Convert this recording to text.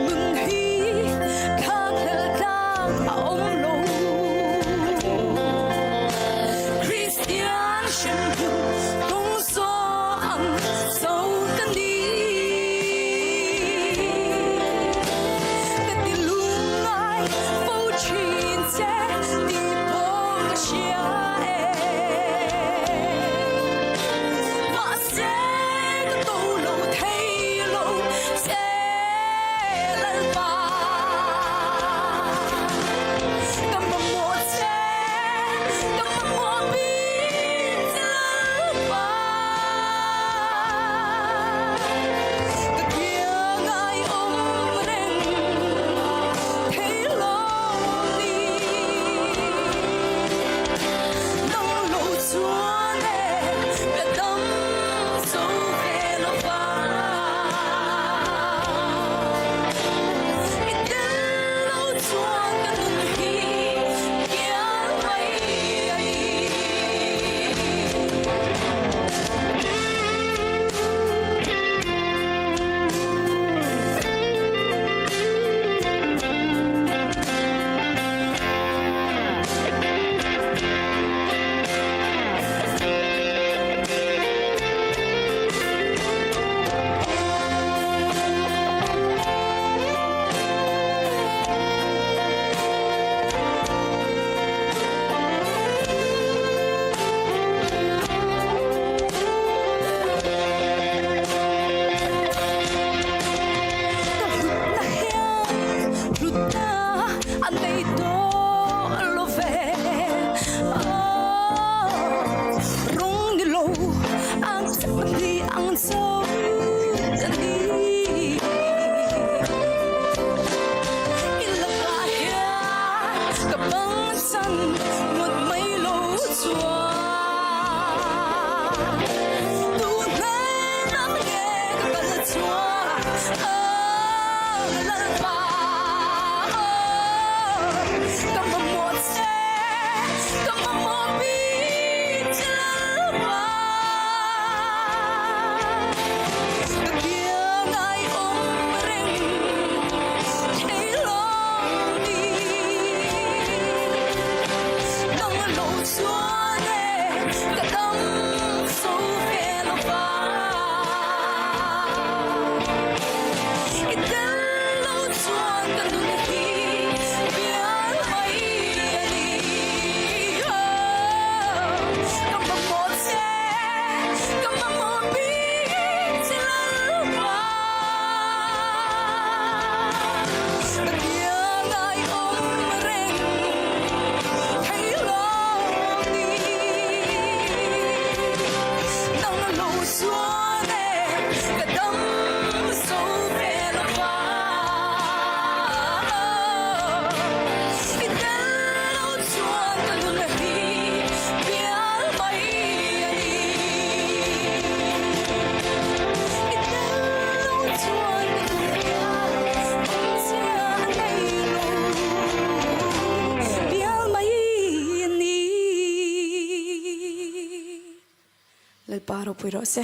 ngừng hi khác là đang ông lâu Christian chân hương không gió ấm sâu cân đi cái tình lung ai vô trình sẽ đi bộ cái xe và sẽ có tô lâu thay lâu sẽ lần vào cầm một mùa xe cầm một mùa bin lần vào cái kia ngay ôm đêm thấy lòng đi nông lộ chúa nè biết tâm sâu về nó vào ít đến lâu chúa cần khi kia mây anh đây đó lo về rung đi lâu anh sẽ đi ăn sâu đi là cả băng sân một mấy lỗ chua tu này nắm nghe cả là chua lần vào cầm một mùa xe cầm một mùa bin chân vào cái kia ngay ôm rình thấy lòng đi nông lộ chúa nè cả tâm sâu về nó vào ít đến lâu chúa cần đôi khi biết mấy đi cầm một mùa xe cầm một mùa bin chân vào cái kia ngay ôm rình thấy lòng đi nông lộ chúa nè cả tâm sâu về nó vào ít đến lâu chúa cần đôi khi biết mấy đi ít đến lâu chúa cần đôi khi sẽ đây lâu biết mấy đi lời paro puiro se